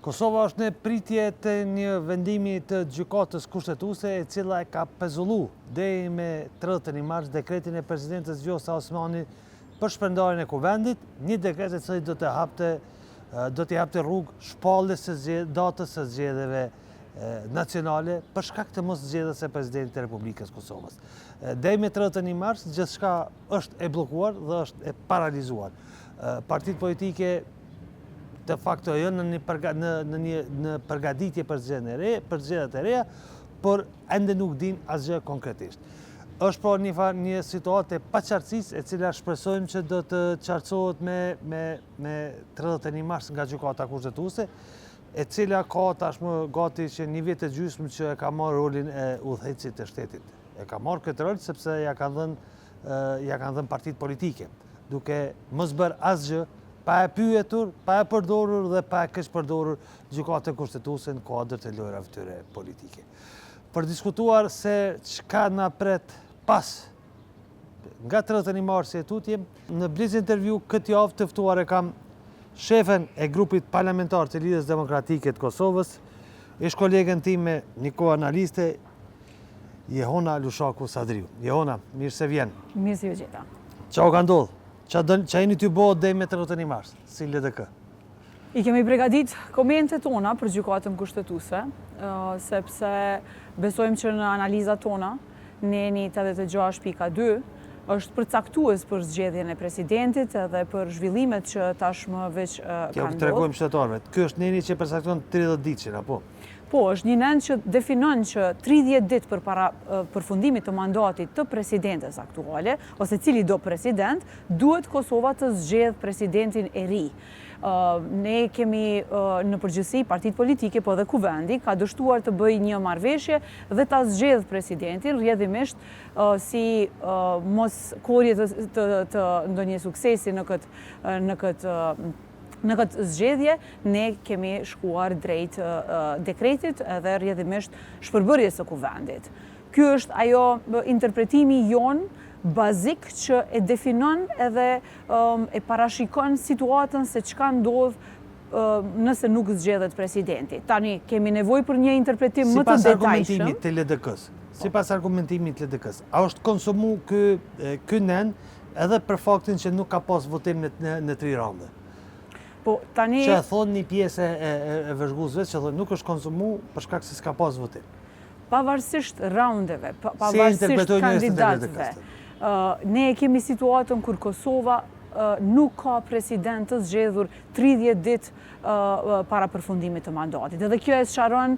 Kosova është në pritje të një vendimi të gjykatës kushtetuese e cila e ka pezullu deri me 31 mars dekretin e presidentes Vjosa Osmani për shpërndarjen e kuvendit, një dekret i cili do t'i hapte rrugë shpalljes së datës së zgjedhjeve nacionale për shkak të mos zgjedhjes së presidentit të Republikës Kosovës. Deri me 31 mars gjithçka është e bllokuar dhe është e paralizuar. Partitë politike de facto janë në përgatitje për zgjedhjet e reja, por ende nuk din asgjë konkretisht. Është pra një situatë e paqartësisë e cila shpresojmë që do të qartësohet me 31 mars nga gjykata kushtetuese, e cila ka tashmë gati që një vjet e gjysmë që e ka marrë rolin e udhëheqësit të shtetit. E ka marrë këtë rol sepse ja kanë dhënë partitë politike, duke mos bërë asgjë, pa e pyetur, pa e përdorur dhe pa e keq përdorur gjykatën kushtetuese në kuadër të lojrave tyre politike. Për diskutuar se çka na pret pas nga 31 marsi e tutje, në Bliz intervju këtë javë të ftuar e kam shefen e grupit parlamentar të Lidhjes Demokratike të Kosovës, ish kolegen time, një koanaliste, Jehona Lushaku Sadriu. Jehona, mirë se vjen. Mirë se ju gjeta. Qa u ka ndodhë? Qa jeni t'ju bëhet deri me 31 mars, si LDK? I kemi përgatit komentet tona për gjykatën kushtetuese, sepse besojmë që në analizat tona, neni 86.2 është përcaktues për zgjedhjen e presidentit edhe për zhvillimet që tashmë veç kanë ndodhur. Kjo tregojmë qytetarëve. Ky është neni që përcakton 30 ditëshin, apo? Po, është një nen që definon që 30 ditë përpara përfundimit të mandatit të presidentes aktuale, ose cili do president, duhet Kosova të zgjedh presidentin e ri. Ne kemi në përgjithësi partitë politike, po dhe kuvendi, ka dështuar të bëjë një marrëveshje dhe ta zgjedh presidentin, rrjedhimisht si mos korrje të ndonjë suksesi në këtë zgjedhje, ne kemi shkuar drejt dekretit edhe rrjedhimisht shpërbërjes së kuvendit. Ky është ajo interpretimi jon bazik që e definon edhe e parashikon situatën se çka ndodh nëse nuk zgjedhet presidenti. Tani kemi nevojë për një interpretim më të detajshëm. Sipas argumentimit të LDK-s, a është konsumu ky nen edhe për faktin që nuk ka pas votim në 3 raunde? Po, tani... Që e thonë një pjesë e vëzhguesve që thonë nuk është konsumu për shkak se s'ka pas votim. Pavarësisht raundeve, pavarësisht kandidatëve, ne kemi situatën kur Kosova nuk ka president të zgjedhur 30 ditë para përfundimit të mandatit. Edhe kjo e sqaron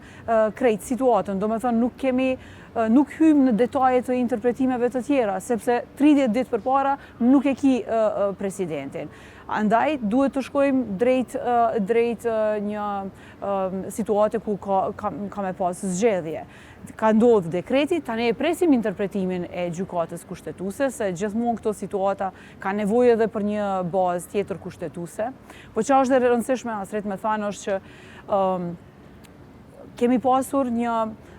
krejt situatën, do me thënë nuk hymë në detajet të interpretimeve të tjera, sepse 30 ditë përpara nuk e ki presidentin. Andaj, duhet të shkojmë drejt një situate ku ka me pas zgjedhje. Ka ndodhë dekreti, tani e presim interpretimin e gjykatës kushtetuese, se gjithmonë këto situata ka nevojë edhe për një bazë tjetër kushtetuese. Po që është dhe rëndësishme, asret me thanë, është që kemi pasur një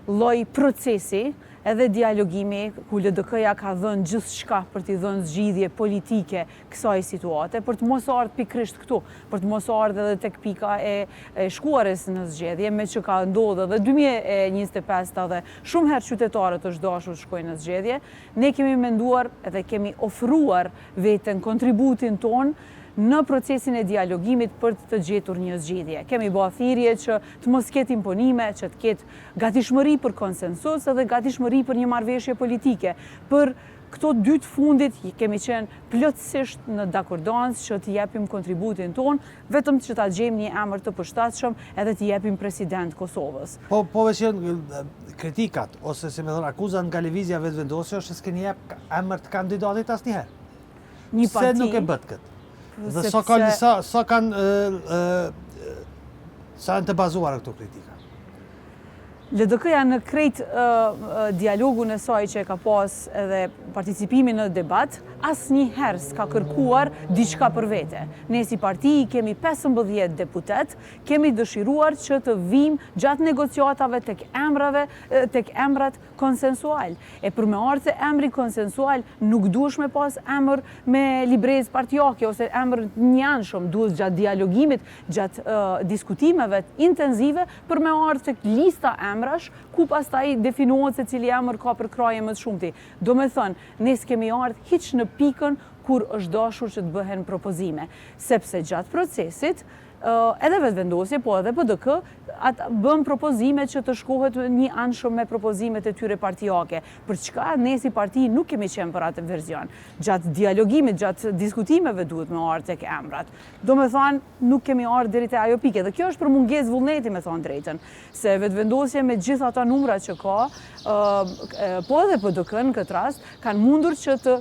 lloj procesi edhe dialogimi, ku LDK-ja ka dhënë gjithçka për t'i dhënë zgjidhje politike kësaj situate, për të mos ardhur pikërisht këtu, për të mos ardhur edhe tek pika e shkuarjes në zgjedhje, me që ka ndodhur edhe 2025 edhe shumë herë qytetarët është dashur të shkojnë në zgjedhje, ne kemi menduar edhe kemi ofruar veten kontributin ton në procesin e dialogimit për të gjetur një zgjidhje. Kemi bërë thirrje që të mos ketë imponime, që të ketë gatishmëri për konsensus edhe gatishmëri për një marrëveshje politike. Për këto 2 të fundit kemi qenë plotësisht në dakordans që të jepim kontributin ton, vetëm që ta gjejmë një emër të përshtatshëm edhe të jepim president Kosovës. Po veç kritikat ose si më thon akuzat nga lëvizja vetëvendosje është se s'keni jep emër të kandidatit asnjëherë. Se nuk e bët këtë. Dhe sa janë të bazuara këto kritika? LDK-ja në krejt dialogun e saj që e ka pas edhe participimin në debat, asnjëherë s'ka kërkuar diçka për vete. Ne si parti kemi 15 deputet, kemi dëshiruar që të vim gjatë negociatave tek emrat konsensual. E për me ardhë se emri konsensual nuk duhesh me pas emër me librez partijake ose emër njanshëm, duhet gjatë dialogimit, gjatë diskutimeve intenzive për me ardhë tek lista emrash ku pastaj definohet se cili emër ka për kraje më të shumti. Do me thënë, ne s'kemi ardhë hiç në pikën kur është dashur që të bëhen propozime, sepse gjatë procesit edhe vetëvendosje, po edhe PDK, bën propozime që të shkohet një anshëm me propozimet e tyre partijake. Për çka ne si parti nuk kemi qenë për atë verzion. Gjatë dialogimit, gjatë diskutimeve duhet me ardhë tek emrat. Do me thonë, nuk kemi ardhë deri te ajo pike. Dhe kjo është për mungesë vullneti, me thonë drejtën. Se vetëvendosje me gjitha ata numra që ka, po edhe PDK në këtë rast, kanë mundur që të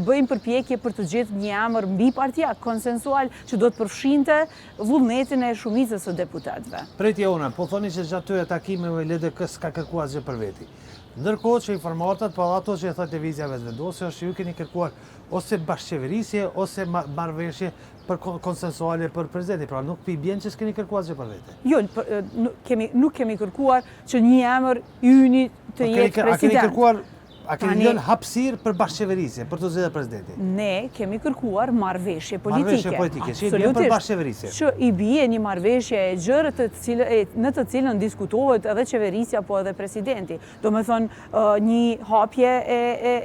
bëjmë përpjekje për të gjetur një emër mbi partijak, konsensual, që do të përfshinte vullnetin e shumicës së deputetëve. Pretja una, po thoni që gjatë tyre takimeve LDK s'ka kërkuar gjë për veti. Ndërkohë që informatat, po ato që e thot televizja vetëvendosje, është që ju keni kërkuar ose bashkëqeverisje ose marrëveshje për konsensuale për presidentin. Pra nuk pi bjen që s'keni kërkuar gjë për vete. Jo, nuk kemi kërkuar që një emër i yni të jetë president. A keni lënë hapësirë për bashkëqeverisje, për të zgjedhur presidentin? Ne kemi kërkuar marrëveshje politike. Marrëveshje politike, që i bjen për bashkëqeverisje. Që i bie një marrëveshje e gjerë në të cilën diskutohet edhe qeverisja po edhe presidenti. Do me thonë një hapje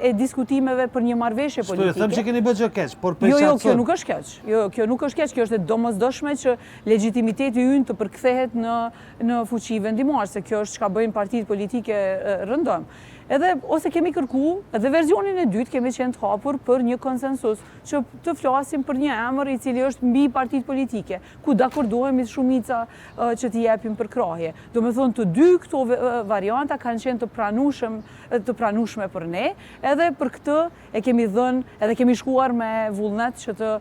e diskutimeve për një marrëveshje politike. S'po them që keni bërë gjë keq, por Jo, kjo nuk është keq. Kjo nuk është keq, kjo është e domosdoshme që legitimiteti ynë të përkthehet në fuqi vendimore, se kjo është çka bëjnë partitë politike rëndom. Edhe ose kemi kërku, edhe verzionin e dytë kemi qenë të hapur për një konsensus, që të flasim për një emër i cili është mbi partitë politike, ku dakordohemi shumica që t'i jepim për krahje. Do me thonë të dy këto varianta kanë qenë të pranueshme për ne, edhe për këtë e kemi dhënë, edhe kemi shkuar me vullnet që të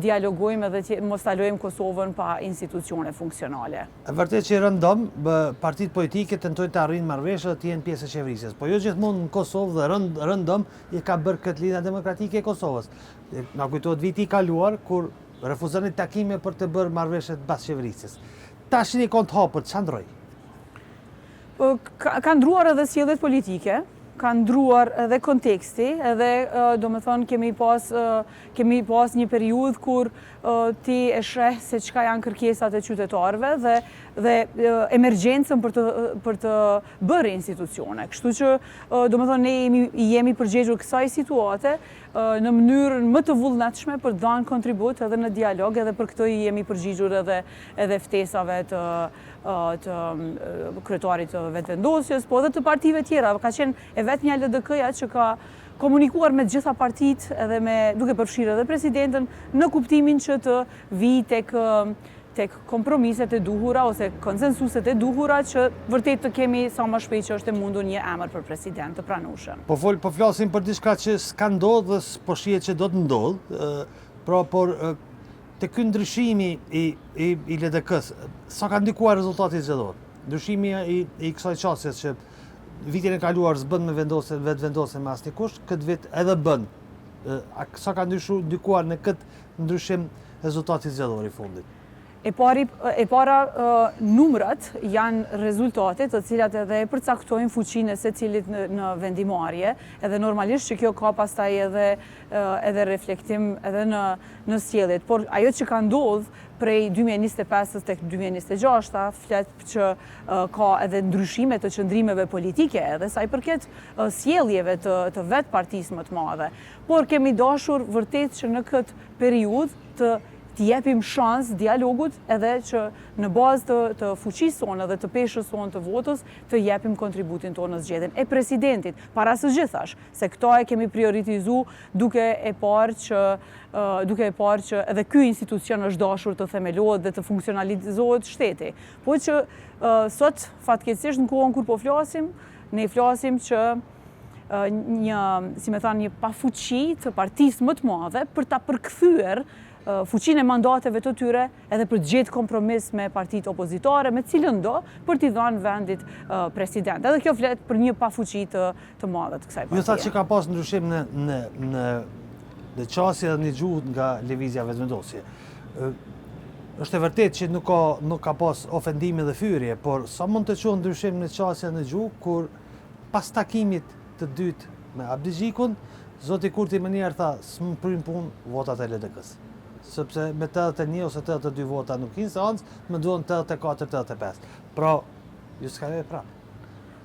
dialogojmë edhe mos ta lojmë Kosovën pa institucione funksionale. Vërtet që rëndom, partitë politike tentojnë të arrijnë marrëveshje dhe të jenë pjesë e qeverisjes, po jo gjithmonë në Kosovë dhe rëndom i ka bërë këtë Linja Demokratike e Kosovës. Na kujtohet viti i kaluar kur refuzoni takime për të bërë marrëveshje të bashkëqeverisjes. Tash një kont hapur, ç'a ndroi? Ka ndruar edhe sjelljet politike, ka ndruar edhe konteksti, edhe do me thonë kemi pas një periudhë kur ti e sheh se çka janë kërkesat e qytetarëve dhe emergjencën për të bërë institucione. Kështu që do me thonë ne jemi përgjegjur kësaj situate në mënyrën më të vullnetshme për të dhënë kontribut edhe në dialog, edhe për këtë jemi përgjigjur edhe ftesave të kryetarit të vetëvendosjes, po edhe të partive tjera. Ka qenë e vetmja LDK-ja që ka komunikuar me gjitha partitë edhe duke përfshirë edhe presidentën në kuptimin që të vijë tek kompromiset e duhura ose konsensuset e duhura që vërtet të kemi sa më shpejt që është e mundur një emër për president të pranueshëm. Po flasim për diçka që s'ka ndodhur dhe s'po shihet që do të ndodhë, por te ky ndryshimi i LDK-s, sa ka ndikuar rezultati zgjedhor? Ndryshimi i kësaj çështje që vitin e kaluar s'bën me vetëvendosje me asnjëkush, këtë vit edhe bën. Sa ka ndikuar në këtë ndryshim rezultati zgjedhor i fundit? E para numrat janë rezultate të cilat edhe e përcaktojnë fuqinë e secilit në vendimarrje, edhe normalisht që kjo ka pastaj edhe reflektim edhe në sjelljet. Por ajo që ka ndodhur prej 2025 tek 2026, flet që ka edhe ndryshime të qëndrimeve politike, edhe sa i përket sjelljeve të vetë partisë më të madhe. Por kemi dashur vërtet që në këtë periudhë të jepim shans dialogut edhe që në bazë të fuqisë tonë dhe të peshës tonë të votës të jepim kontributin tonë në zgjedhjen e presidentit, para së gjithash, se këto e kemi prioritizu duke e parë që edhe ky institucion është dashur të themelohet dhe të funksionalizohet shteti. Po që sot fatkeqësisht në kohën kur po flasim, ne flasim që një pafuqi të partisë më të madhe për ta përkthyer fuqinë e mandateve të tyre edhe për të gjetë kompromis me partitë opozitare, me cilën do për t'i dhënë vendit president. Edhe kjo flet për një pafuqi të madhe të kësaj partie. Ju thatë që ka pas ndryshim dhe qasje dhe një gjuhë nga lëvizja vetëvendosje. Është e vërtet që nuk ka pas ofendime dhe fyrje, por sa mund të qonë ndryshim në qasja në gjuhë, kur pas takimit të dytë me Abdi Gjikun, Zoti Kurti më njerë tha, s'më prim pun votat e LDK-s. Sepse me 81 ose 82 vota nuk kinë seancë, më duhen 84-85. Pra, ju s'ka e prapë.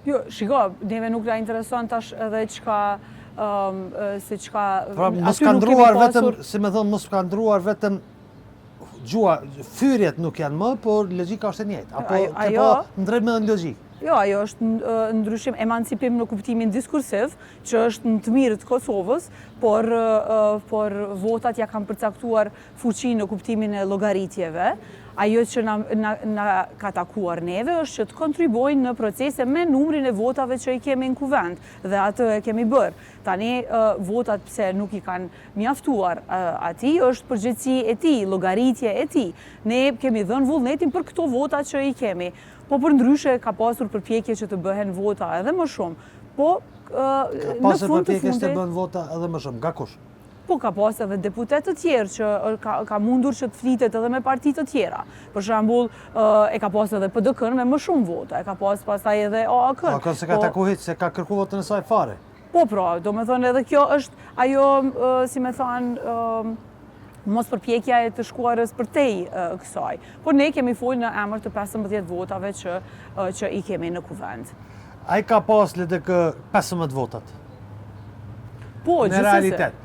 Jo, shiko, neve nuk na intereson tash edhe çka se çka pra, mos ka ndruar vetëm, si me thënë, mos ka ndruar vetëm gjua, fyrjet nuk janë më, por logjika është e njëjtë. Apo ke pa ndrejt me në logjikë. Jo, ajo është ndryshim, emancipim në kuptimin diskursiv, që është në të mirë të Kosovës, por votat ja kanë përcaktuar fuqinë në kuptimin e llogaritjeve. Ajo që na ka takuar neve është që të kontribojnë në procese me numrin e votave që i kemi në kuvend, dhe atë e kemi bërë. Tani, votat pse nuk i kanë mjaftuar ati, është përgjegjësi e tij, llogaritje e tij. Ne kemi dhënë vullnetin për këto vota që i kemi. Po për ndryshe ka pasur përpjekje që të bëhen vota edhe më shumë. Po, ka pasur përpjekje që të bëhen vota edhe më shumë, nga kush? Po ka pas edhe deputet të tjerë që ka mundur që të flitet edhe me partitë të tjera. Për shembull, e ka pas edhe PDK-n me më shumë vota, e ka pas pastaj edhe OAK-n. OAK-n se ka taku hiç, se ka kërku votën e saj fare. Po pra, do me thonë edhe kjo është ajo, si me thonë, mos përpjekja e të shkuarës për tej kësaj. Por ne kemi folë në emër të 15 votave që i kemi në kuvend. A i ka pas LDK 15 votat? Po, në realitet.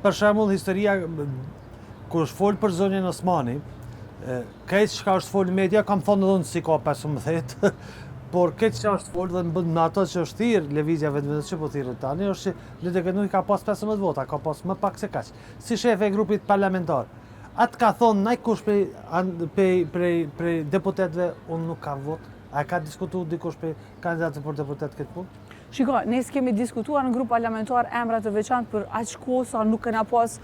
Për shembull, historia, kur është folë për zonjën Osmani, këtë që ka është folë në media, kam thonë edhe në si ka 15, por këtë që është folë dhe në bënd në ato që është thirë, lëvizja vetëvendosje që po thirë tani, është që LDK nuk ka pas 15 vota, ka pas më pak se kaq. Si shefe e grupit parlamentar, atë ka thonë najkush prej deputetve, unë nuk kam votë. A ka diskutu dikush prej kandidatëve për deputet këtë punë? Shiko, ne s'kemi diskutuar në grup parlamentar emrat të veçantë për aq kohë sa nuk kena pas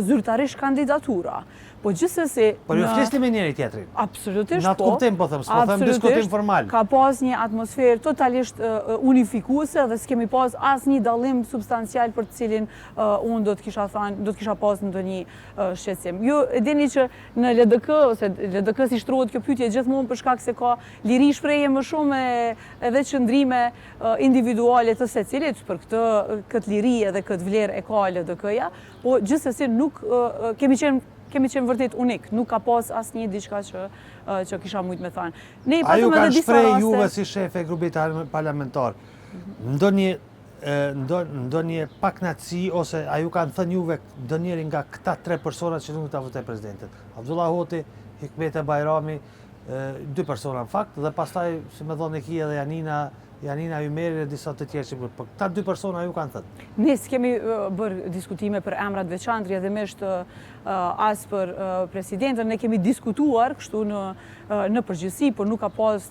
zyrtarisht kandidatura. Po gjithsesi... Por ju flisni me njëri tjetrin? Absolutisht po. Në atë kuptim po them, s'po them diskutim formal. Ka pas një atmosferë totalisht unifikuese dhe s'kemi pas asnjë dallim substancial për të cilin unë do të kisha pas ndonjë shqetësim. Ju e dini që në LDK ose LDK si shtrohet kjo pyetje gjithmonë për shkak se ka liri shprehje më shumë edhe qëndrime individuale të secilit, për këtë liri edhe këtë vlerë e ka LDK-ja, po gjithsesi nuk kemi qenë vërtet unik, nuk ka pas asnjë diçka që kisha mujt me thënë. A ju kanë shpreh juve si shefe e grupit parlamentar, ndonjë paknatësi ose a ju kanë thënë juve ndonjëri nga këta 3 persona që nuk ta votoj presidentin? Abdullah Hoti, Hikmete Bajrami, 2 persona në fakt, dhe pastaj, si me thonë Ekia dhe Janina Ymeri dhe disa të tjerë që bërë. Për këta 2 persona ju kanë thënë? Ne s'kemi bërë diskutime për emrat veçantë, rrjedhimisht as për presidentën, ne kemi diskutuar kështu në përgjithësi, por nuk ka pas,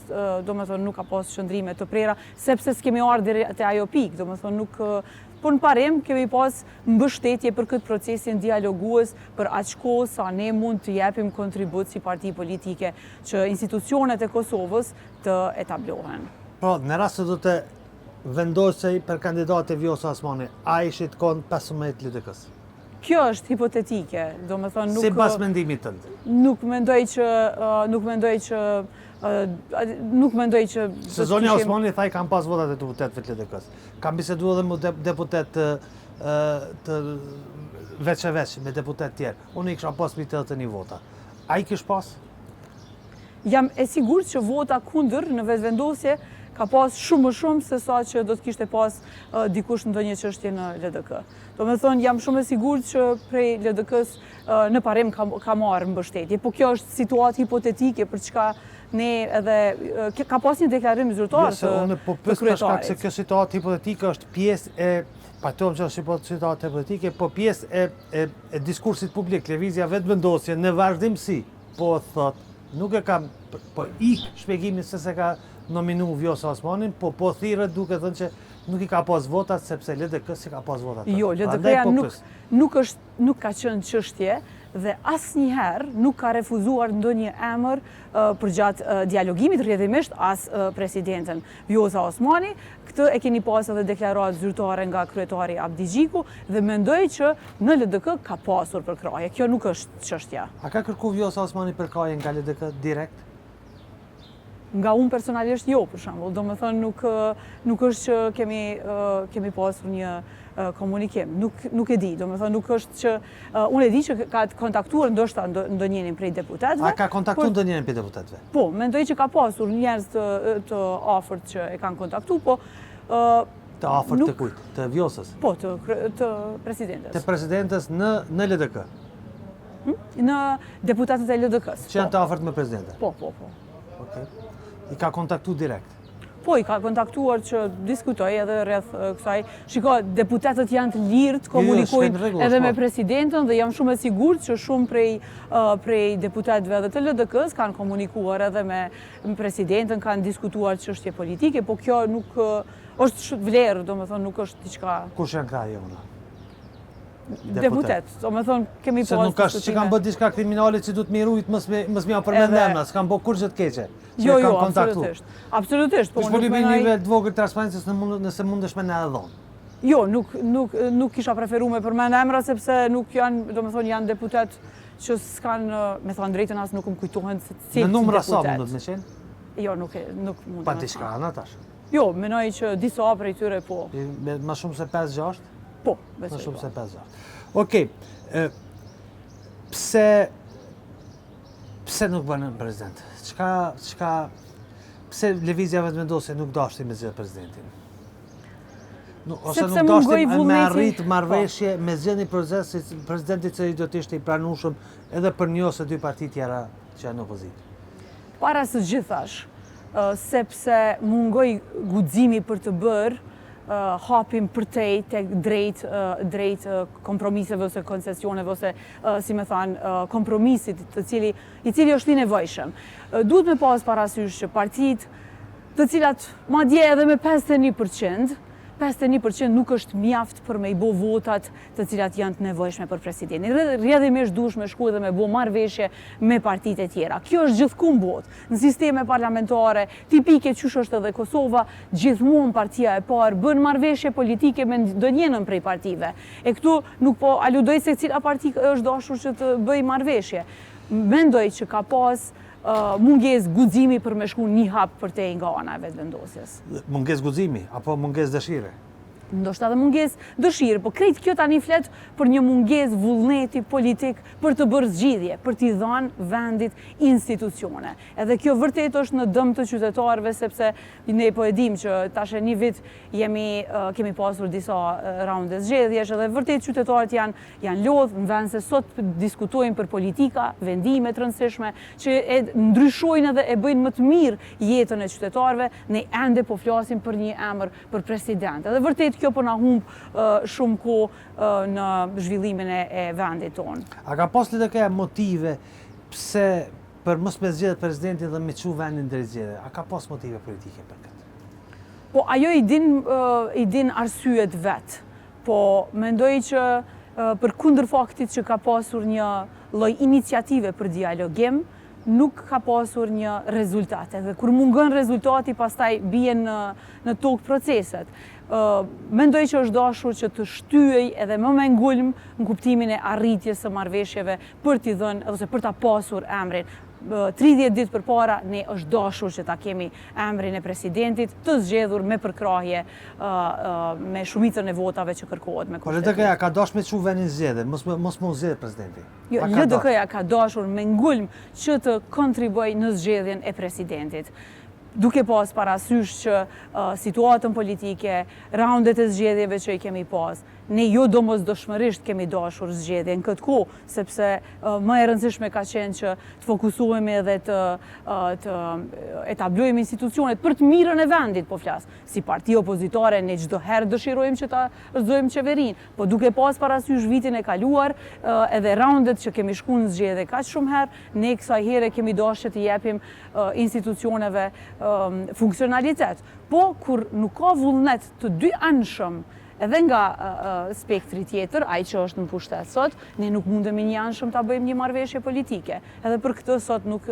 domethënë nuk ka pas qëndrime të prera, sepse s'kemi ardhur te ajo pikë, domethënë nuk por në parim kemi pas mbështetje për këtë procesin dialogues për aq kohë sa ne mund të japim kontribut si parti politike që institucionet e Kosovës të etablohen. Pra, në rast se do të vendosej për kandidate Vjosa Osmani, a ishit kon 15 LDK-s? Kjo është hipotetike, do me thonë nuk... Si pas mendimit tënd? Nuk mendoj që... Se zonja Osmani thaj kam pas votat e deputetëve të LDK-s. Kam bisedu edhe me deputet të veç me deputet tjerë. Unë i kisha pas për 81 vota. A i kish pas? Jam e sigurt që vota kundër në vetëvendosje ka pas shumë më shumë se sa që do të kishte pas dikush në ndonjë çështje në LDK. Do me thonë, jam shumë e sigurt që prej LDK-s në parim ka marrë mbështetje, po kjo është situatë hipotetike për çka ne edhe ka pas një deklarim zyrtar të kryetarit. Unë po pyes për shkak se kjo situatë hipotetike është pjesë e pajtohem që është situatë hipotetike, po pjesë e diskursit publik, lëvizja vetëvendosje në vazhdimsi, po thotë nuk e kam, po shpjegimin se ka nominu Vjosa Osmanin, po thirret duke thënë që nuk i ka pas votat sepse LDK si ka pas votat. Jo, LDK-ja nuk ka qenë çështje dhe asnjëherë nuk ka refuzuar ndonjë emër përgjatë dialogimit, rrjedhimisht as presidenten Vjosa Osmani. Këtë e keni pas edhe deklaratë zyrtare nga kryetari Abdi Gjiku dhe mendoj që në LDK ka pasur përkraje. Kjo nuk është çështja. A ka kërku Vjosa Osmani përkraje nga LDK direkt? Nga unë personalisht jo, për shembull. Do me thënë nuk është që kemi pasur një komunikim. Nuk e di, do me thënë nuk është që... Unë e di që ka kontaktuar ndoshta ndonjënin prej deputetëve. A ka kontaktuar ndonjënin prej deputetëve? Po, mendoj që ka pasur njerëz të afërt që e kanë kontaktuar, po... Të afërt të kujt? Të Vjosës? Po, të presidentes. Të presidentes në LDK? Në deputetët e LDK-s. Që janë të afërt me presidente? Po. I ka kontaktu direkt? Po, i ka kontaktuar që diskutoj edhe rreth kësaj. Shiko, deputetët janë të lirë të komunikojnë edhe me presidentën dhe jam shumë e sigurt që shumë prej deputetëve edhe të LDK-s kanë komunikuar edhe me presidentën, kanë diskutuar çështje politike, po kjo nuk është vlerë, do me thonë nuk është diçka... Kush janë këta jona? Deputet, do me thonë kemi pas... Se nuk është që kanë bërë diçka kriminalit që du të mirujt mës mja përmend emra, s'kanë bërë kur gjë të keqe. Jo, absolutisht. Kush po lipi një nivel të vogël transparencës nëse mundesh me ne edhe dhonë? Jo, nuk kisha preferu me përmend emra, sepse nuk janë, do me thonë, janë deputet që s'kanë, me thonë drejtën as nuk më kujtohen se cilë në numra sa mundet me qenë? Jo, nuk mund. Pa diçka anë atash? Jo, menoj që disa prej tyre po. Ma shumë se 5-6? Po, besoj. Ma shumë se 5-6. Okej, pse nuk bënë prezident? Pse lëvizja vetë vendosje nuk dashti me zgjedhë presidentin? Ose nuk dashti me arrit marrëveshje me zgjedhjen e presidentit që do të ishte i pranueshëm edhe për një ose dy parti tjera që janë në opozitë? Para së gjithash, sepse mungoj guximi për të bërë hapim përtej tek drejt kompromiseve ose koncesioneve ose, si me thanë, kompromisit i cili është i nevojshëm. Duhet me pas parasysh që partitë të cilat madje edhe me 51% nuk është mjaft për me i bo votat të cilat janë të nevojshme për presidentin. Rrjedhimisht duhesh me shku edhe me bo marrëveshje me partitë e tjera. Kjo është gjithkund botë. Në sisteme parlamentare, tipike qysh është edhe Kosova, gjithmonë partia e parë bën marrëveshje politike me ndonjënën prej partive. E këtu nuk po aludoj se cila parti është dashur që të bëj marrëveshje. Mendoj që ka pas munges guximi për me shku një hap përtej nga ana e vetëvendosjes. Munges guximi apo munges dëshire? Ndoshta edhe munges dëshirë, po krejt kjo tani flet për një munges vullneti politik për të bërë zgjidhje, për t'i dhënë vendit institucione. Edhe kjo vërtet është në dëm të qytetarëve, sepse ne po e dim që tash një vit kemi pasur disa raunde zgjedhjesh, edhe vërtet qytetarët janë lodhë në vend se sot diskutojnë për politika, vendime të rëndësishme, që e ndryshojnë edhe e bëjnë më të mirë jetën e qytetarëve, ne ende po flasim për një emër për president. Edhe vërtet kjo po na humb shumë kohë në zhvillimin e vendit tonë. A ka pas LDK motive pse për mos me zgjedhë presidentin dhe me çu vendin drejt zgjedhjeve? A ka pas motive politike për këtë? Po ajo i din arsyet vet. Po mendoj që për kundër faktit që ka pasur një lloj iniciative për dialogim, nuk ka pasur një rezultat. Dhe kur mungon rezultati, pastaj bien në tokë proceset. Mendoj që është dashur që të shtyej edhe më me ngulm në kuptimin e arritjes së marrëveshjeve për t'i dhënë ose për ta pasur emrin. 30 ditë përpara ne është dashur që ta kemi emrin e presidentit të zgjedhur me përkrahje me shumicën e votave që kërkohet me kushtetues. Po LDK-ja ka dashur me çu vendin zgjedhje, mos më zgjedh presidenti. Jo, LDK-ja ka dashur me ngulm që të kontribuojë në zgjedhjen e presidentit. Duke pas parasysh që situatën politike, raundet e zgjedhjeve që i kemi pas, ne jo domosdoshmërisht kemi dashur zgjedhje në këtë kohë, sepse më e rëndësishme ka qenë që të fokusohemi edhe të etablojmë institucionet për të mirën e vendit, po flas. Si parti opozitare ne çdo herë dëshirojmë që ta rrëzojmë qeverinë, po duke pas parasysh vitin e kaluar, edhe raundet që kemi shkuar në zgjedhje kaq shumë herë, ne kësaj here kemi dashur të japim institucioneve funksionalitet. Po kur nuk ka vullnet të dy anshëm edhe nga spektri tjetër, ai që është në pushtet sot, ne nuk mundemi një anshëm ta bëjmë një marrëveshje politike. Edhe për këtë sot nuk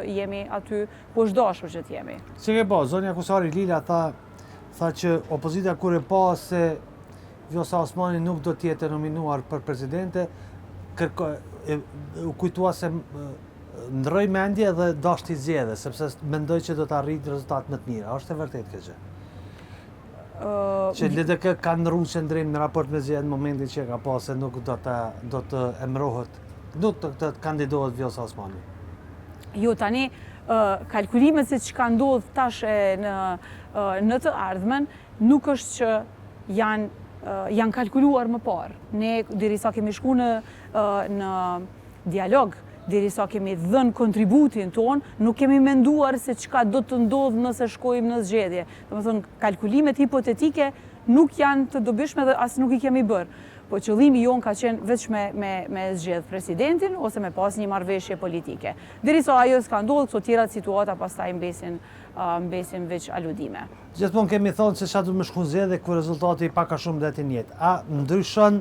jemi aty ku është dashur që t'jemi. Si ke po, zonja Kusari Lila tha që opozita kur e pa se Vjosa Osmani nuk do t'jetë nominuar për presidente, u kujtua se ndroi mendje dhe dashti zgjedhje, sepse mendoj që do të arrijë rezultat më të mira. Është e vërtetë kjo gjë? Që LDK ka ndryshuar qendrim në raport me zgjedhjen në momentin që ka pa se nuk do të emërohet, do të kandidohet Vjosa Osmani. Jo, tani kalkulimet se çka ndodh tash në të ardhmen nuk është që janë kalkuluar më parë. Ne derisa kemi shku në dialog, derisa kemi dhënë kontributin ton, nuk kemi menduar se çka do të ndodhë nëse shkojmë në zgjedhje. Domethënë, kalkulimet hipotetike nuk janë të dobishme dhe as nuk i kemi bërë. Po qëllimi jon ka qenë veç me zgjedh presidentin ose me pas një marrëveshje politike. Derisa ajo s'ka ndodhur, këto tjera situata pastaj mbesin veç aludime. Gjithmonë kemi thonë se çfarë do të më shkon zgjedhje ku rezultati pak a shumë do të jetë. A ndryshon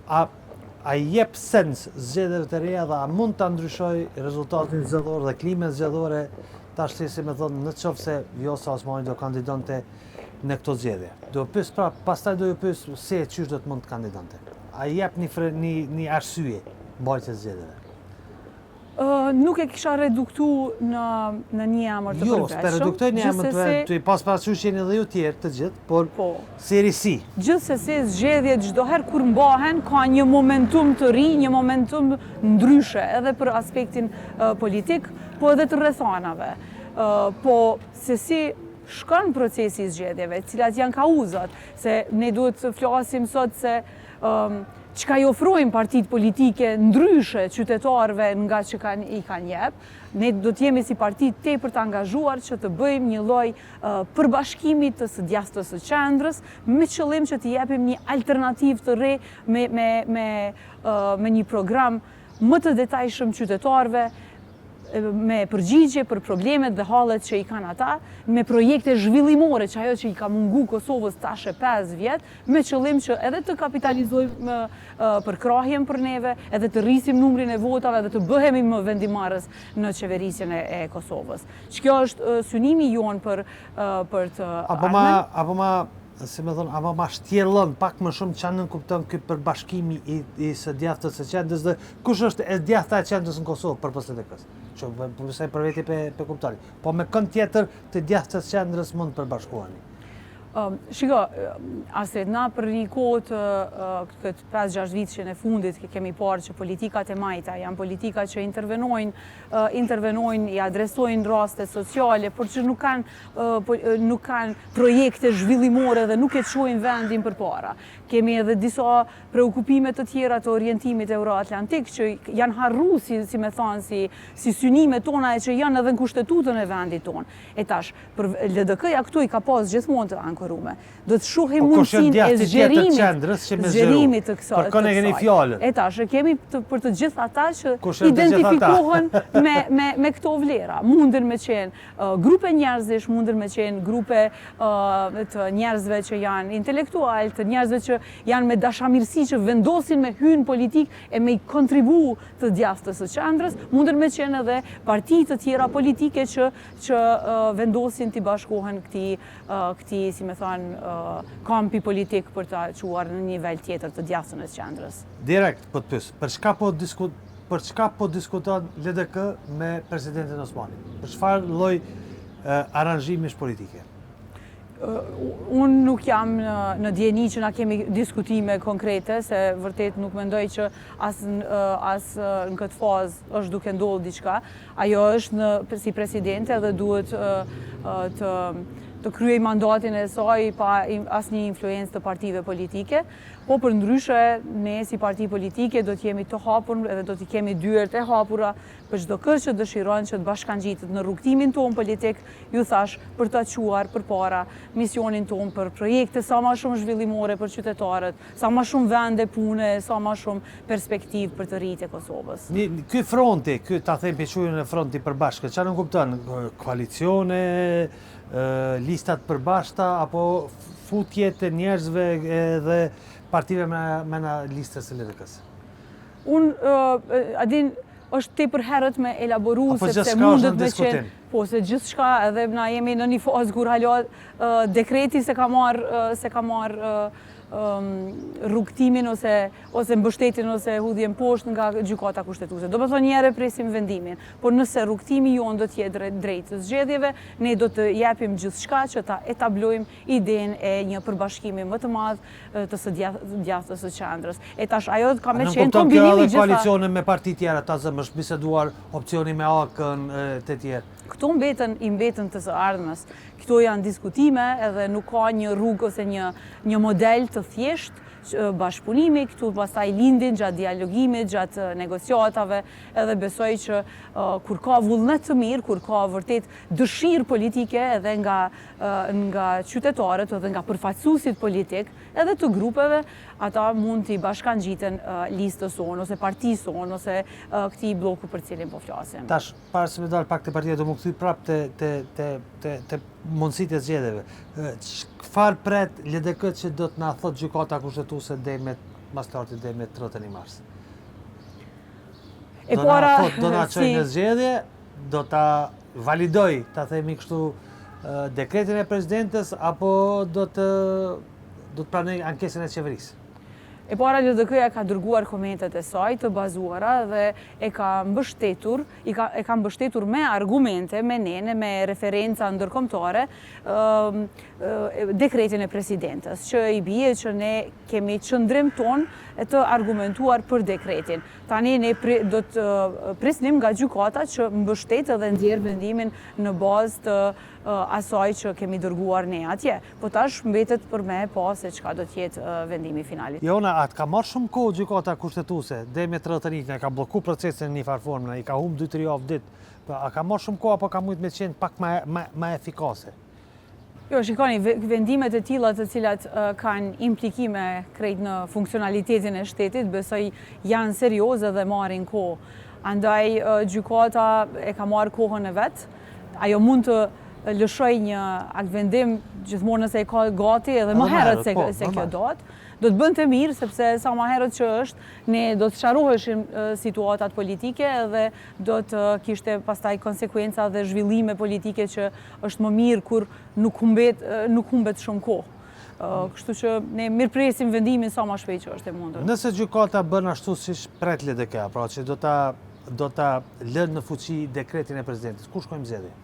a jep sens zgjedhjeve të reja dhe a mund ta ndryshoj rezultatin zgjedhor dhe klimën zgjedhore tash si më thonë në qoftë se Vjosa Osmani do kandidonte në këto zgjedhje. Do pyes pastaj do ju pyes se çish do të mund të kandidonte. A jep një arsye mbajtjes zgjedhjeve? Nuk e kisha reduktu në një emër të përgjithshëm. Jo, s'pe reduktoj një emër të i pas parasysh jeni edhe ju tjerë të gjithë, por serisi. Gjithsesi zgjedhjet çdo herë kur mbahen ka një momentum të ri, një momentum ndryshe edhe për aspektin politik, po edhe të rrethanave. Po se si shkon procesi i zgjedhjeve, cilat janë kauzat, se ne duhet të flasim sot se çka i ofrojnë partitë politike ndryshe qytetarëve nga që i kanë jep, ne do të jemi si parti tepër të angazhuar që të bëjmë një lloj përbashkimi të së djathtës së qendrës me qëllim që të japim një alternativë të re me një program më të detajshëm qytetarëve, me përgjigje për problemet dhe hallet që i kanë ata, me projekte zhvillimore, që ajo që i ka mungu Kosovës tash e 5 vjet, me qëllim që edhe të kapitalizojmë përkrahjen për neve, edhe të rrisim numrin e votave dhe të bëhemi më vendimarrës në qeverisjen e Kosovës. Që kjo është synimi jon për të ardhmen. Si me thonë, ama ma shtjellon pak më shumë që nën kupton këtë përbashkimi i së djathtës së qendrës dhe kush është e djathta e qendrës në Kosovë për LDK-s? Që përse për veti pe kuptoni. Po me kënd tjetër të djathtës së qendrës mund të përbashkoheni? Shiko, Astrid, na për një kohë të këtë 5-6 vitëshin e fundit kemi parë që politikat e majta janë politika që intervenojnë, i adresojnë raste sociale, por që nuk kanë projekte zhvillimore dhe nuk e çojnë vendin përpara. Kemi edhe disa preokupime të tjera të orientimit euroatlantik që janë harru, si me thonë, si synime tona e që janë edhe në kushtetutën e vendit tonë. E tash, për LDK-ja këtu i ka pas gjithmonë të ankorume. Do të shohim mundësinë e zgjerimit të kësaj. E tash, kemi për të gjithë ata që identifikohen me këto vlera. Mundën me qenë grupe njerëzish, mundën me qenë grupe të njerëzve që janë intelektual, të njerëzve që janë me dashamirësi që vendosin me hyrje politik e me i kontribu të djathtës së qendrës, mundën me qenë edhe parti të tjera politike që vendosin të bashkohen këti, si me thonë, kampi politik për të quar në nivel tjetër të djathtën e qendrës. Direkt, po të pyes, për çka po diskuton LDK me presidentin Osmani? Për çfarë lloj aranzhimesh politike? Unë nuk jam në djeni që na kemi diskutime konkrete, se vërtet nuk mendoj që as në këtë fazë është duke ndodhur diçka. Ajo është si presidente dhe duhet të kryej mandatin e saj pa asnjë influencë të partive politike, po për ndryshe ne si parti politike do të jemi të hapur edhe do të kemi dyert e hapura për çdo kërë që dëshiron që të bashkangjitet në rrugtimin tonë politik, ju thash, për të quar përpara misionin tonë për projekte sa më shumë zhvillimore për qytetarët, sa më shumë vende pune, sa më shumë perspektivë për të rritje Kosovës. Ky fronti, ta them pequjën e fronti përbashkët, çfarë kupton? Koalicione, listat përbashkëta apo futje të njerëzve dhe partive me në listës e LDK-s? Adin, është te për herët me elaboru, sepse mundet me qenë... Po, se gjithë shka edhe na jemi në një fazë kur halja dekreti se ka marrë rrugtimin ose mbështetin ose hudhjen poshtë nga gjykata kushtetuese. Do më thonë njëre presim vendimin, por nëse rrugtimi jonë do t'jetë drejt të zgjedhjeve, ne do të japim gjithë shka që ta etablojmë idenë e një përbashkimi më të madhë të së djathës së qendrës. E tash ajo ka me qenë kombinimi gjitha... koalicione me parti tjera, ta zëmë është biseduar opcioni me akën të tjerë? Këto i mbetën të së ardhmes. Këto janë diskutime edhe nuk ka një rrugë ose një model të thjesht bashkëpunimi, këtu pastaj lindin gjatë dialogimit, gjatë negociatave, edhe besoj që kur ka vullnet të mirë, kur ka vërtet dëshirë politike edhe nga qytetarët, edhe nga përfaqësuesit politik, edhe të grupeve, ata mund t'i bashkangjiten listës sonë, ose partisë sonë, ose këtij bloku për cilin po flasim. Tash, parë se me dalë pak të partia, do më këthy prapë të mundësit e zgjedhjeve. Çfarë pret LDK që do të na thotë gjykata kushtetuese deri me startit deri me 31 mars? Do na çojë në zgjedhje, do ta validoj, ta themi kështu, dekretin e presidentes apo do të pranoj ankesën e qeverisë? E para LDK-ja ka dërguar komentet e saj të bazuara dhe e ka mbështetur me argumente, me nene, me referenca ndërkombëtare, dekretin e presidentes, që i bie që ne kemi qëndrim ton e të argumentuar për dekretin. Tani ne do të prisnim nga gjykata që mbështet edhe nxjerr vendimin në bazë të asaj që kemi dërguar ne atje. Po tash mbetet për me pa se çka do të jetë vendimi finalit. Jona, atë ka marrë shumë kohë gjykata kushtetuese, deri me 31, ka blloku procesin në një farë formë, i ka humbë 2-3 javë ditë. A ka marrë shumë kohë apo ka mujtë me qenë pak më efikase? Jo, shikoni, vendimet e tilla të cilat kanë implikime krejt në funksionalitetin e shtetit, besoj janë serioze dhe marrin kohë. Andaj gjykata e ka marrë kohën e vet. Ajo mund të lëshoj një vendim gjithmonë nëse e ka gati edhe më herët se kjo datë. Do të bënte mirë, sepse sa më herët që është, ne do të sqaroheshim situatat politike dhe do të kishte pastaj konsekuenca dhe zhvillime politike që është më mirë kur nuk humbet shumë kohë. Kështu që ne mirëpresim vendimin sa më shpejt që është e mundur. Nëse gjykata bën ashtu siç pret LDK, pra që do ta lënë në fuqi dekretin e presidentes, ku shkojmë zgjedhje?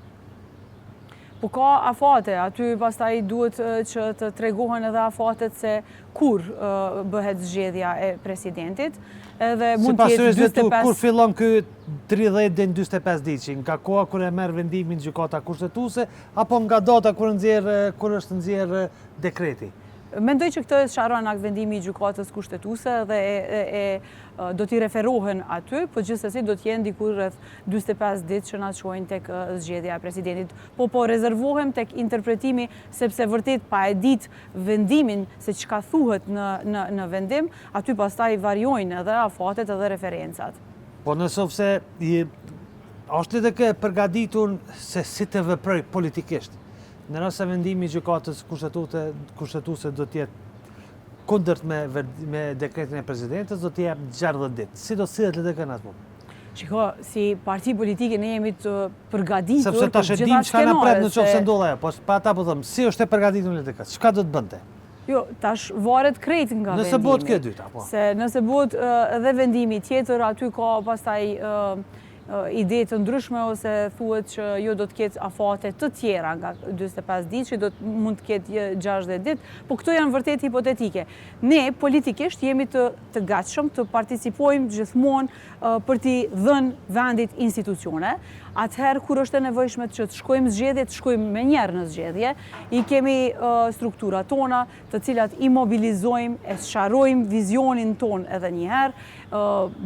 Po ka afate, aty pastaj duhet që të tregohen edhe afatet se kur bëhet zgjedhja e presidentit. Edhe mund të jetë 45... Kur fillon ky 30 deri në 45 ditë, nga koha kur e merr vendimin gjykata kushtetuese apo nga data kur është nxjerr dekreti? Mendoj që këtë sqaron akt vendimi i gjykatës kushtetuese dhe do t'i referohen aty, po gjithsesi do t'jenë dikur rreth 45 ditë që na çojnë tek zgjedhja e presidentit. Po rezervohem tek interpretimi, sepse vërtet pa e ditë vendimin se çka thuhet në vendim, aty pastaj variojnë edhe afatet edhe referencat. Po nëse është LDK e përgatitur se si të veproj politikisht, në rast se vendimi i gjykatës kushtetuese do të jetë kundërt me dekretin e presidentes, do të jep 60 ditë. Si do sillet LDK në atë moment? Shiko, si parti politike ne jemi të përgatitur sepse tash e dim çka na pret nëse ndodh ajo, po pa ata po them, si është e përgatitur LDK? Çka do të bënte? Jo, tash varet krejt nga vendimi. Nëse bëhet kjo e dyta, po. Se nëse bëhet edhe vendimi tjetër, aty ka pastaj ide të ndryshme ose thuhet që jo do të ketë afate të tjera nga 45 ditë, që mund të ketë 60 ditë, po këto janë vërtet hipotetike. Ne politikisht jemi të gatshëm të participojmë gjithmonë për t'i dhënë vendit institucione. Atëherë kur është e nevojshme që të shkojmë zgjedhje, të shkojmë me njerë në zgjedhje, i kemi strukturat tona të cilat i mobilizojmë, e sqarojmë vizionin ton edhe njëherë,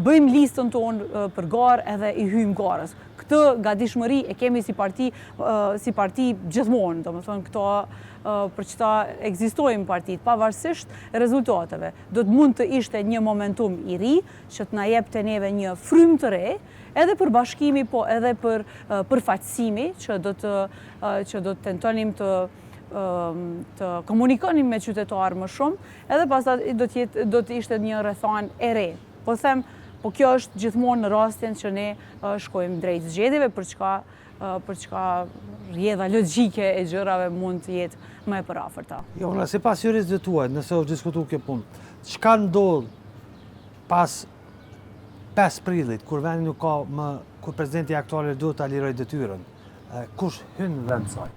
bëjmë listën ton për garë edhe i hyjmë garës. Këtë gatishmëri e kemi si parti gjithmonë, do më thonë këto për që ta ekzistojmë partit, pavarësisht rezultateve. Do të mund të ishte një momentum i ri, që të na jepte neve një frymë të re, edhe për bashkimi, po edhe për përfaqësimi, që do të tentonim të të komunikonin me qytetarë më shumë, edhe pastaj do të ishte një rrethan e re. Po them, po kjo është gjithmonë në rastin që ne shkojmë drejt zgjedhjeve, për çka rrjedha logjike e gjërave mund të jetë më e përafërta. Jo, sipas juristëve tuaj, nëse është diskutuar kjo punë, çka ndodh pas 5 prillit, kur vendi nuk ka më, kur presidenti aktual duhet ta lirojë detyrën, kush hyn në vend saj?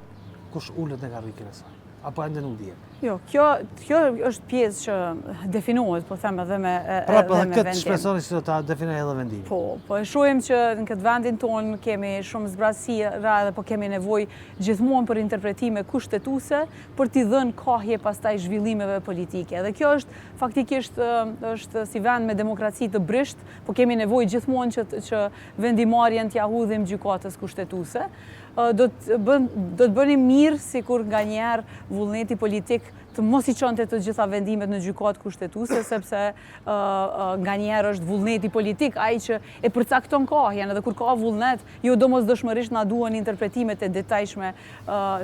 Kush ulet në karrikën e saj? Apo ende nuk dihet? Jo, kjo është pjesë që definohet, po them edhe me pra, këtë shpresoni që do ta definoj edhe vendimin. Po e shohim që në këtë vendin tonë kemi shumë zbrazësira edhe po kemi nevojë gjithmonë për interpretime kushtetuese për t'i dhënë kohje pastaj zhvillimeve politike. Dhe kjo është faktikisht është si vend me demokraci të brisht, po kemi nevojë gjithmonë që vendimarrjen t'ia hudhim gjykatës kushtetuese. Do të bënim mirë sikur nganjëherë vullneti politik të mos i çonte të gjitha vendimet në gjykatë kushtetuese, sepse nganjëherë është vullneti politik ai që e përcakton kohën, edhe kur ka vullnet, jo domosdoshmërisht na duhen interpretimet e detajshme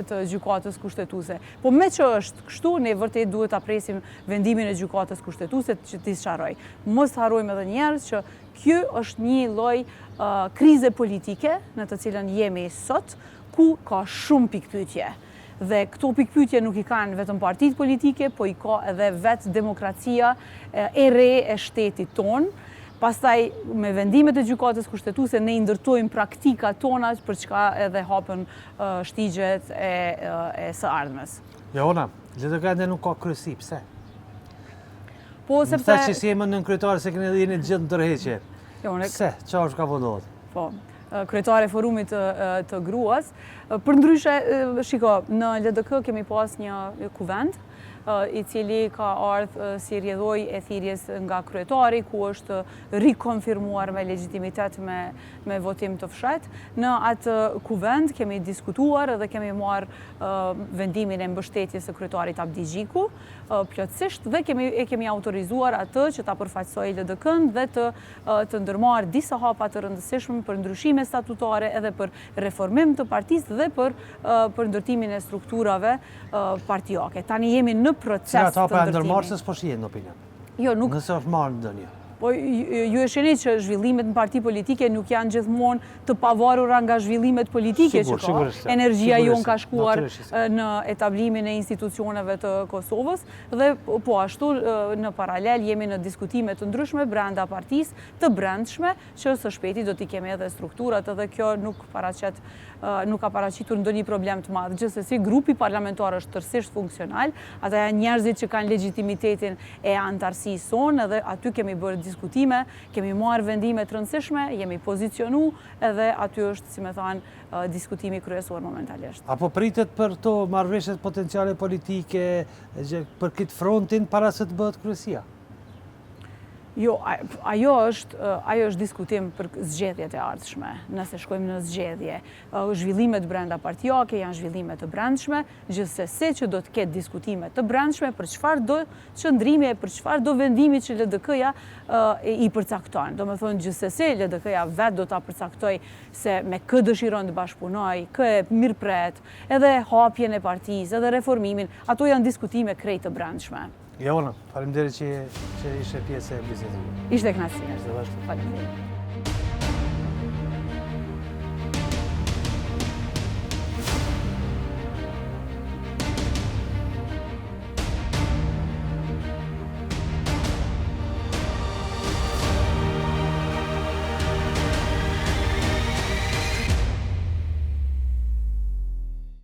të gjykatës kushtetuese. Po me që është kështu, ne vërtet duhet ta presim vendimin e gjykatës kushtetuese që t'i sqaroj. Mos harrojmë edhe një herë që kjo është një lloj krize politike në të cilën jemi sot, ku ka shumë pikpyetje. Dhe këto pikpyetje nuk i kanë vetëm partitë politike, po i ka edhe vetë demokracia e re e shtetit tonë. Pastaj, me vendimet e gjykatës kushtetuese, ne i ndërtojmë praktikat tona për çka edhe hapën shtigjet e së ardhmes. Jona, LDK nuk ka kryesi, pse? Po, sepse... Më që si jemi në kryetare se keni jeni gjithë në tërheqje. Pse? Çfarë ka ndodhur? Po, kryetare e forumit të gruas. Përndryshe, shiko, në LDK kemi pas një kuvend, i cili ka ardhur si rrjedhoj e thirrjes nga kryetari, ku është rikonfirmuar me legjitimitet me votim të fshehtë. Në atë kuvend kemi diskutuar dhe kemi marrë vendimin e mbështetjes së kryetarit Abdi Gjiku plotësisht dhe kemi autorizuar atë që ta përfaqësojë LDK-n dhe të ndërmarrë disa hapa të rëndësishme për ndryshime statutare edhe për reformim të partisë dhe për ndërtimin e strukturave partijake. Tani jemi në proces të ndërtimit. Cilat hapa ndërmarrë se s'po shihen në opinion? Jo, nuk. Nëse është marrë ndonjë. Po ju e shihni që zhvillimet në parti politike nuk janë gjithmonë të pavarura nga zhvillimet politike që ka. Energjia jonë ka shkuar në etablimin e institucioneve të Kosovës dhe po ashtu në paralel jemi në diskutime të ndryshme brenda partisë të brendshme që së shpejti do t'i kemi edhe strukturat edhe kjo nuk ka paraqitur ndonjë problem të madh. Gjithsesi grupi parlamentar është tërësisht funksional, ata janë njerëzit që kanë legjitimitetin e antarësisë sonë edhe aty kemi bërë diskutime, kemi marrë vendime të rëndësishme, jemi pozicionu edhe aty është, si me thanë, diskutimi kryesor momentalisht. Apo pritet për to marrëveshjet potenciale politike për këtë frontin para se të bëhet kryesia? Jo, ajo është diskutim për zgjedhjet e ardhshme, nëse shkojmë në zgjedhje. Zhvillimet brenda partijake janë zhvillimet të brendshme, gjithsesi që do të ketë diskutime të brendshme për çfarë do qëndrimi e për çfarë do vendimi që LDK-ja i përcakton. Do me thonë gjithsesi LDK-ja vetë do ta përcaktoj se me kë dëshiron të bashkëpunoj, kë e mirëpret, edhe hapjen e partisë, edhe reformimin, ato janë diskutime krejt të brendshme. Jona, faleminderit që ishe pjesë e bisedës. Ishte kënaqësi. Faleminderit.